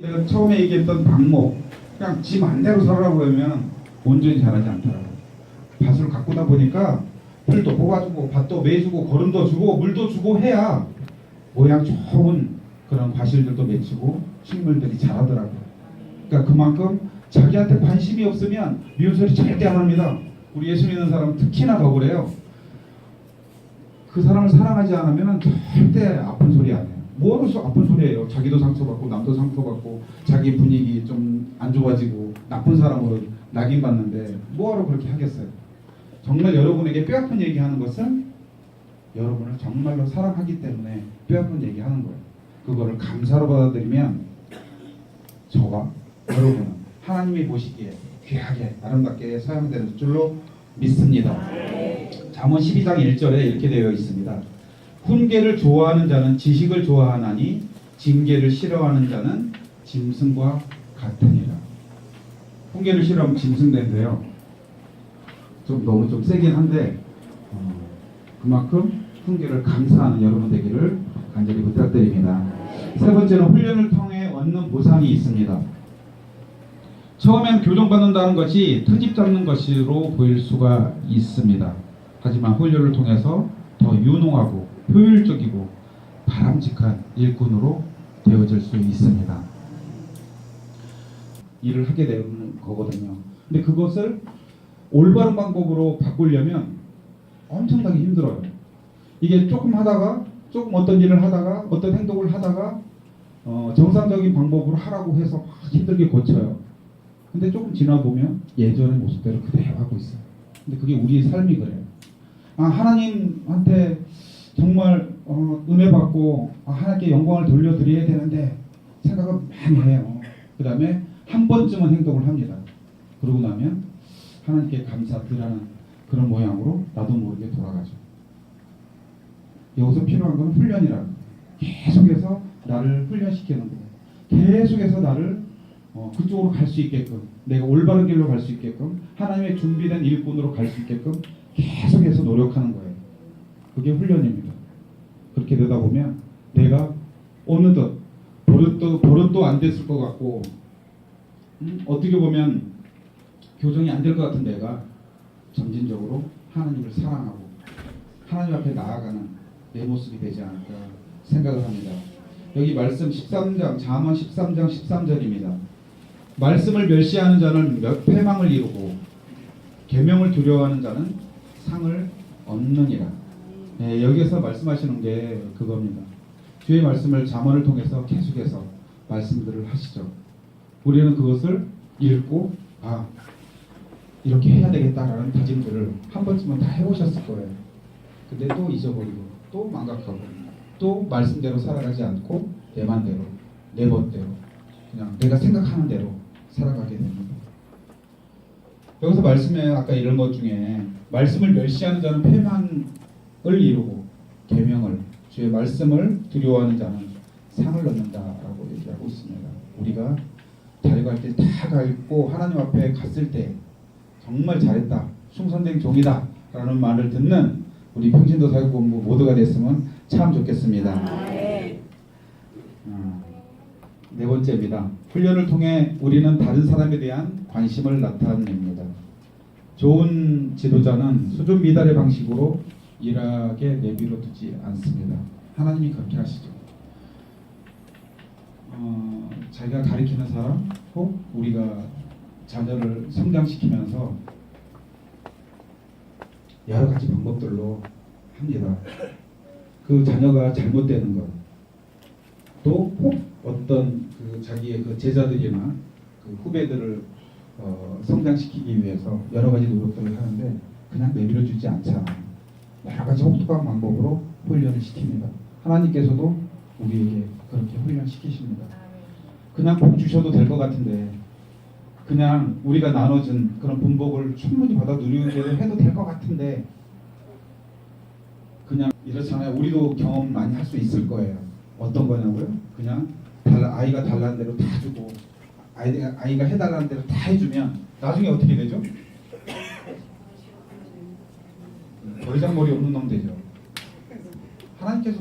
내가 처음에 얘기했던 방목, 그냥 지 맘대로 살아라고 하면 온전히 잘하지 않더라고요. 밭을 가꾸다 보니까 풀도 뽑아주고 밭도 매주고 거름도 주고 물도 주고 해야 모양 좋은 그런 과실들도 맺히고 식물들이 자라더라고요. 그러니까 그만큼 자기한테 관심이 없으면 미운 소리 절대 안 합니다. 우리 예수 믿는 사람은 특히나 더 그래요. 그 사람을 사랑하지 않으면 절대 아픈 소리 안 해요. 뭐하러 아픈 소리예요. 자기도 상처받고 남도 상처받고 자기 분위기 좀 안 좋아지고 나쁜 사람으로 낙인받는데 뭐하러 그렇게 하겠어요. 정말 여러분에게 뼈아픈 얘기하는 것은 여러분을 정말로 사랑하기 때문에 뼈아픈 얘기하는 거예요. 그거를 감사로 받아들이면 저와 여러분은 하나님이 보시기에 귀하게 아름답게 사용되는 줄로 믿습니다. 잠언 12장 1절에 이렇게 되어 있습니다. 훈계를 좋아하는 자는 지식을 좋아하나니 징계를 싫어하는 자는 짐승과 같으니라. 훈계를 싫어하면 짐승된데요. 너무 좀 세긴 한데 그만큼 훈계를 감사하는 여러분 되기를 간절히 부탁드립니다. 세 번째는 훈련을 통해 얻는 보상이 있습니다. 처음엔 교정받는다는 것이 트집 잡는 것으로 보일 수가 있습니다. 하지만 훈련을 통해서 더 유능하고 효율적이고 바람직한 일꾼으로 되어질 수 있습니다. 일을 하게 되는 거거든요. 근데 그것을 올바른 방법으로 바꾸려면 엄청나게 힘들어요. 이게 조금 어떤 일을 하다가 어떤 행동을 하다가 정상적인 방법으로 하라고 해서 막 힘들게 고쳐요. 근데 조금 지나보면 예전의 모습대로 그대로 하고 있어요. 근데 그게 우리의 삶이 그래요. 하나님한테 정말 은혜 받고 하나님께 영광을 돌려드려야 되는데 생각을 많이 해요. 그 다음에 한 번쯤은 행동을 합니다. 그러고 나면 하나님께 감사드리는 그런 모양으로 나도 모르게 돌아가죠. 여기서 필요한 건 훈련이라고. 계속해서 나를 훈련시키는 거예요. 계속해서 나를 그쪽으로 갈 수 있게끔, 내가 올바른 길로 갈 수 있게끔, 하나님의 준비된 일꾼으로 갈 수 있게끔 계속해서 노력하는 거예요. 그게 훈련입니다. 그렇게 되다 보면 내가 어느덧 버릇도 안 됐을 것 같고 어떻게 보면 교정이 안 될 것 같은 내가 점진적으로 하나님을 사랑하고 하나님 앞에 나아가는 내 모습이 되지 않을까 생각을 합니다. 여기 말씀 13장, 잠언 13장 13절입니다. 말씀을 멸시하는 자는 패망을 이루고 계명을 두려워하는 자는 상을 얻느니라. 네, 여기에서 말씀하시는 게 그겁니다. 주의 말씀을 잠언을 통해서 계속해서 말씀들을 하시죠. 우리는 그것을 읽고 이렇게 해야 되겠다라는 다짐들을 한 번쯤은 다 해보셨을 거예요. 근데 또 잊어버리고 또 망각하고 또 말씀대로 살아가지 않고 내 맘대로 내 멋대로 그냥 내가 생각하는 대로 살아가게 됩니다. 여기서 말씀에 아까 이런 것 중에 말씀을 멸시하는 자는 패망을 이루고 계명을 주의 말씀을 두려워하는 자는 상을 얻는다라고 얘기하고 있습니다. 우리가 달갈 때 다 갈고 하나님 앞에 갔을 때 정말 잘했다, 충성된 종이다 라는 말을 듣는 우리 평신도 사역본부 모두가 됐으면 참 좋겠습니다. 네 번째입니다. 훈련을 통해 우리는 다른 사람에 대한 관심을 나타냅니다. 좋은 지도자는 수준 미달의 방식으로 일하게 내버려 두지 않습니다. 하나님이 그렇게 하시죠. 자기가 가리키는 사람 혹 우리가 자녀를 성장시키면서 여러 가지 방법들로 합니다. 그 자녀가 잘못되는 것, 또 혹 어떤 자기의 제자들이나 후배들을 성장시키기 위해서 여러 가지 노력들을 하는데 그냥 내버려 주지 않잖아요. 여러 가지 혹독한 방법으로 훈련을 시킵니다. 하나님께서도 우리에게 그렇게 훈련시키십니다. 그냥 복 주셔도 될 것 같은데 그냥 우리가 나눠준 그런 분복을 충분히 받아 누리는 대로 해도 될 것 같은데 그냥 이렇잖아요. 우리도 경험 많이 할 수 있을 거예요. 어떤 거냐고요? 그냥 아이가 달라는 대로 다 주고 아이가 해달라는 대로 다 해주면 나중에 어떻게 되죠? 더 이상 머리 없는 놈 되죠. 하나님께서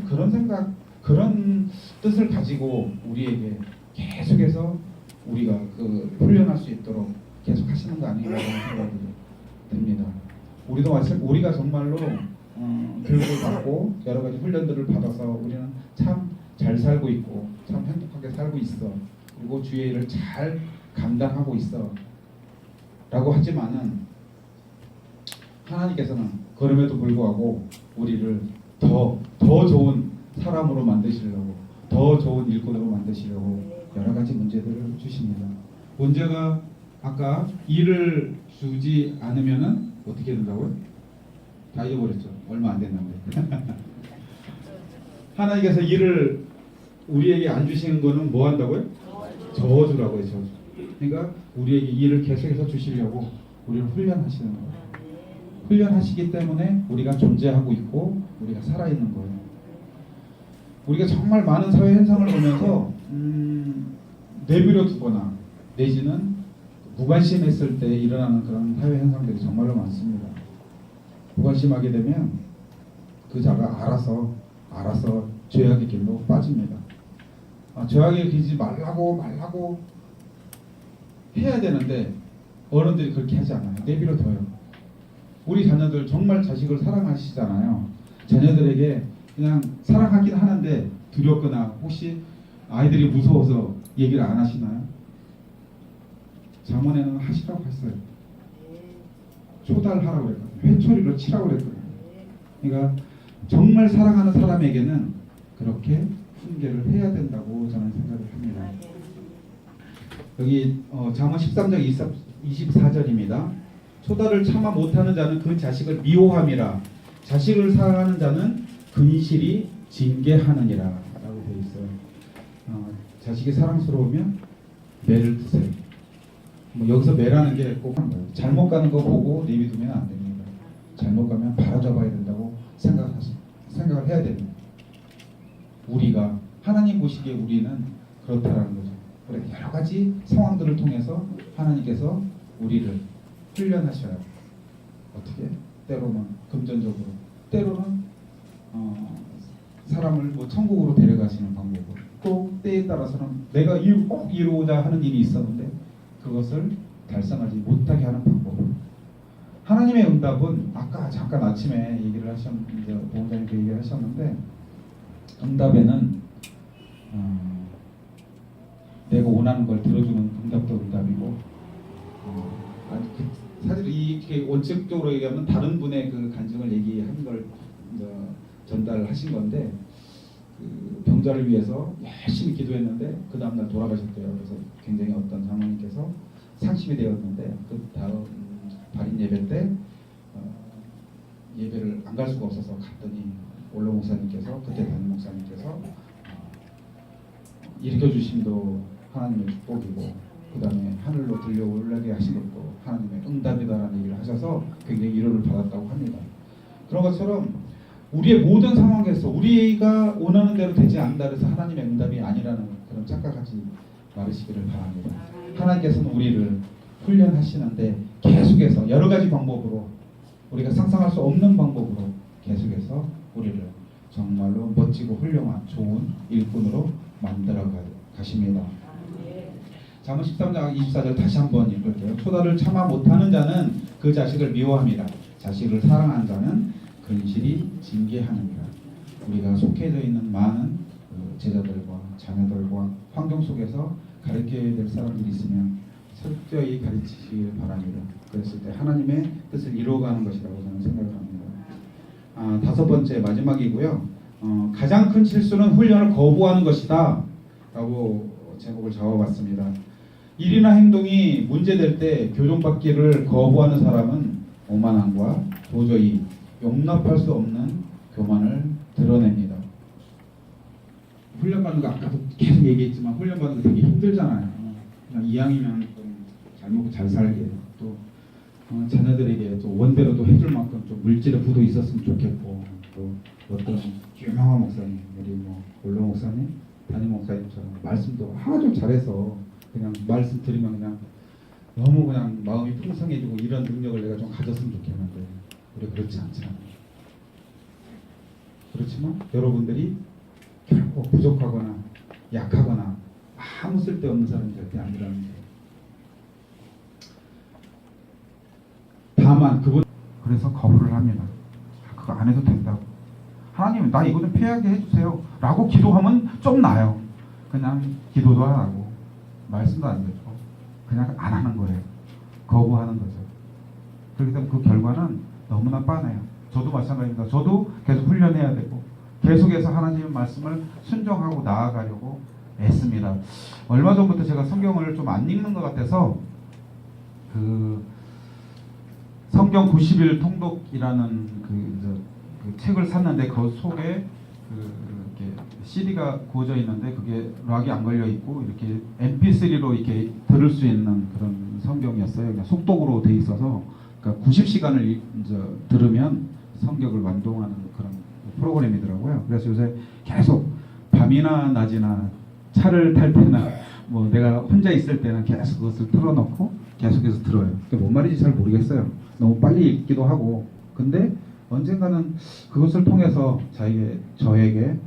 그런 뜻을 가지고 우리에게 계속해서 우리가 그 훈련할 수 있도록 계속 하시는 거 아닌가 하는 생각이 듭니다. 우리가 정말로 교육을 받고 여러 가지 훈련들을 받아서 우리는 참 잘 살고 있고 참 행복하게 살고 있어. 그리고 주의 일을 잘 감당하고 있어. 라고 하지만은 하나님께서는 그럼에도 불구하고 우리를 더 좋은 사람으로 만드시려고, 더 좋은 일꾼으로 만드시려고 여러 가지 문제들을 주십니다. 문제가 아까 일을 주지 않으면은 어떻게 된다고요? 다 잊어버렸죠. 얼마 안 됐는데. 하나님께서 일을 우리에게 안 주시는 거는 뭐 한다고요? 저주라고요. 저주. 그러니까 우리에게 일을 계속해서 주시려고 우리를 훈련하시는 거예요. 훈련하시기 때문에 우리가 존재하고 있고 우리가 살아있는 거예요. 우리가 정말 많은 사회 현상을 보면서 내버려 두거나 내지는 무관심했을 때 일어나는 그런 사회 현상들이 정말로 많습니다. 무관심하게 되면 그 자가 알아서 죄악의 길로 빠집니다. 죄악의 길지 말라고 해야 되는데 어른들이 그렇게 하지 않아요. 내버려 둬요. 우리 자녀들 정말 자식을 사랑하시잖아요. 자녀들에게 그냥 사랑하긴 하는데 두렵거나 혹시 아이들이 무서워서 얘기를 안 하시나요? 잠언에는 하시라고 했어요. 조달하라고 그랬거든요. 회초리로 치라고 그랬거든요. 그러니까 정말 사랑하는 사람에게는 그렇게 훈계를 해야 된다고 저는 생각을 합니다. 여기 잠언 13장 24절입니다. 초다를 참아 못하는 자는 그 자식을 미워함이라. 자식을 사랑하는 자는 근실이 징계하느니라 라고 되어 있어요. 자식이 사랑스러우면 매를 드세요. 여기서 매라는 게 꼭 잘못 가는 거 보고 내비두면 안 됩니다. 잘못 가면 바로잡아야 된다고 생각을 해야 됩니다. 우리가 하나님 보시기에 우리는 그렇다라는 거죠. 그래 여러 가지 상황들을 통해서 하나님께서 우리를 훈련하셔요. 어떻게? 때로는 금전적으로, 때로는 사람을 뭐 천국으로 데려가시는 방법으로, 또 때에 따라서는 내가 꼭 이루고자 하는 일이 있었는데 그것을 달성하지 못하게 하는 방법으로. 하나님의 응답은 아까 잠깐 아침에 얘기를 하셨는데 보험자님께 얘기를 하셨는데 응답에는 내가 원하는 걸 들어주는 응답도 응답이고 사실 이게 원칙적으로 얘기하면 다른 분의 그 간증을 얘기한 걸 전달하신 건데 그 병자를 위해서 열심히 기도했는데 그 다음날 돌아가셨대요. 그래서 굉장히 어떤 장로님께서 상심이 되었는데 그 다음 발인 예배 때 예배를 안 갈 수가 없어서 갔더니 원로 목사님께서 그때 담임 목사님께서 일으켜 주심도 하나님의 축복이고 그 다음에 하늘로 들려올라게 하신 것도 하나님의 응답이다라는 얘기를 하셔서 굉장히 위로를 받았다고 합니다. 그런 것처럼 우리의 모든 상황에서 우리가 원하는 대로 되지 않는다 해서 하나님의 응답이 아니라는 그런 착각하지 말으시기를 바랍니다. 하나님께서는 우리를 훈련하시는데 계속해서 여러 가지 방법으로 우리가 상상할 수 없는 방법으로 계속해서 우리를 정말로 멋지고 훌륭한 좋은 일꾼으로 만들어 가십니다. 잠언 13장 24절 다시 한번 읽을게요. 초다를 참아 못하는 자는 그 자식을 미워함이라. 자식을 사랑하는 자는 근실이 징계하느니라. 우리가 속해져 있는 많은 제자들과 자녀들과 환경 속에서 가르쳐야 될 사람들이 있으면 철저히 가르치시길 바랍니다. 그랬을 때 하나님의 뜻을 이루어가는 것이라고 저는 생각을 합니다. 다섯 번째 마지막이고요. 가장 큰 실수는 훈련을 거부하는 것이다 라고 제목을 잡아봤습니다. 일이나 행동이 문제될 때 교정받기를 거부하는 사람은 오만함과 도저히 용납할 수 없는 교만을 드러냅니다. 훈련받는 거 아까도 계속 얘기했지만 훈련받는 거 되게 힘들잖아요. 그냥 이왕이면 좀 잘 먹고 잘 살게 또 자녀들에게 또 원대로도 해줄 만큼 좀 물질의 부도 있었으면 좋겠고 또 어떤 유명한 목사님 우리 뭐 원로 목사님 담임 목사님처럼 말씀도 아주 잘해서 그냥 말씀 드리면 그냥 너무 그냥 마음이 풍성해지고 이런 능력을 내가 좀 가졌으면 좋겠는데 우리 그렇지 않잖아요. 그렇지만 여러분들이 결코 부족하거나 약하거나 아무 쓸데없는 사람이 절대 아니라는 거예요. 다만 그분 그래서 거부를 합니다. 그거 안 해도 된다고. 하나님 나 이거 좀 피하게 해주세요 라고 기도하면 좀 나아요. 그냥 기도도 안 하고 말씀도 안 듣고 그냥 안 하는 거예요. 거부하는 거죠. 그렇기 때문에 그 결과는 너무나 뻔해요. 저도 마찬가지입니다. 저도 계속 훈련해야 되고 계속해서 하나님의 말씀을 순종하고 나아가려고 애씁니다. 얼마 전부터 제가 성경을 좀 안 읽는 것 같아서 그 성경 90일 통독이라는 그 책을 샀는데 그 속에 이렇게 CD가 구워져 있는데 그게 락이 안 걸려 있고 이렇게 MP3로 이렇게 들을 수 있는 그런 성경이었어요. 그냥 속독으로 돼 있어서 그러니까 90시간을 이제 들으면 성경을 완독하는 그런 프로그램이더라고요. 그래서 요새 계속 밤이나 낮이나 차를 탈 때나 뭐 내가 혼자 있을 때는 계속 그것을 틀어놓고 계속해서 들어요. 그게 뭔 말인지 잘 모르겠어요. 너무 빨리 읽기도 하고. 근데 언젠가는 그것을 통해서 저에게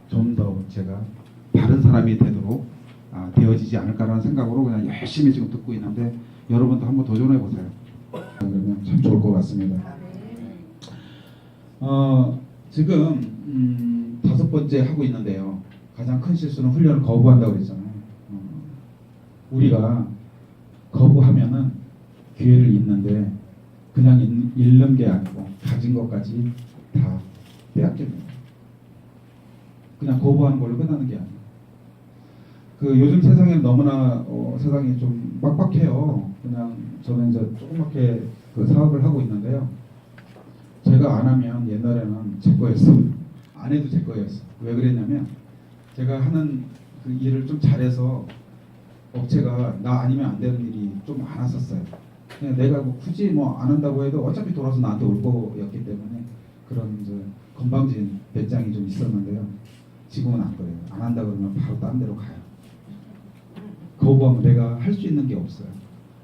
좀 더 제가 바른 사람이 되도록 되어지지 않을까라는 생각으로 그냥 열심히 지금 듣고 있는데 여러분도 한번 도전해 보세요. 그러면 참 좋을 것 같습니다. 지금 5번째 하고 있는데요. 가장 큰 실수는 훈련을 거부한다고 했잖아요. 우리가 거부하면은 기회를 잃는데 그냥 잃는 게 아니고 가진 것까지 다 빼앗깁니다. 그냥 거부하는 걸로 끝나는 게 아니에요. 그 요즘 세상에는 너무나 세상이 좀 빡빡해요. 그냥 저는 이제 조그맣게 그 사업을 하고 있는데요. 제가 안 하면 옛날에는 제 거였어. 안 해도 제 거였어. 왜 그랬냐면 제가 하는 그 일을 좀 잘해서 업체가 나 아니면 안 되는 일이 좀 많았었어요. 그냥 내가 뭐 굳이 뭐 안 한다고 해도 어차피 돌아서 나한테 올 거였기 때문에 그런 이제 건방진 배짱이 좀 있었는데요. 지금은 안 그래요. 안 한다 그러면 바로 딴 데로 가요. 거부하면 내가 할 수 있는 게 없어요.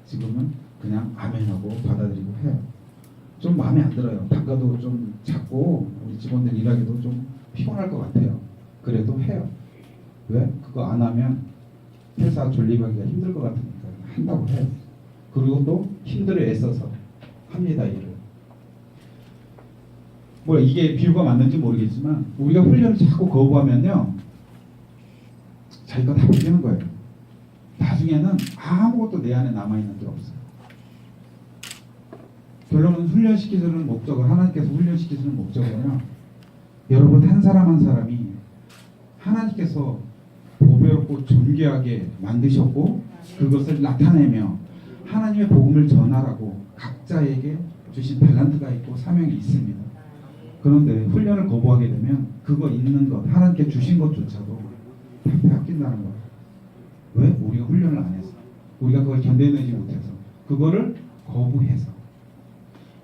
지금은 그냥 아멘하고 받아들이고 해요. 좀 마음에 안 들어요. 단가도 좀 작고 우리 직원들 일하기도 좀 피곤할 것 같아요. 그래도 해요. 왜? 그거 안 하면 회사 존립하기가 힘들 것 같으니까 한다고 해요. 그리고 또 힘들어 애써서 합니다. 일을. 뭐 이게 비유가 맞는지 모르겠지만 우리가 훈련을 자꾸 거부하면요 자기가 다 바뀌는 거예요. 나중에는 아무것도 내 안에 남아있는 게 없어요. 결론은 훈련시키시는 목적은 하나님께서 훈련시키시는 목적은요. 여러분 한 사람 한 사람이 하나님께서 보배롭고 존귀하게 만드셨고 그것을 나타내며 하나님의 복음을 전하라고 각자에게 주신 탤런트가 있고 사명이 있습니다. 그런데 훈련을 거부하게 되면 그거 있는 것 하나님께 주신 것조차도 다 빼앗긴다는 거예요. 왜? 우리가 훈련을 안 해서 우리가 그걸 견뎌내지 못해서 그거를 거부해서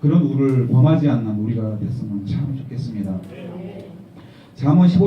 그런 우를 범하지 않는 우리가 됐으면 참 좋겠습니다. 잠언 15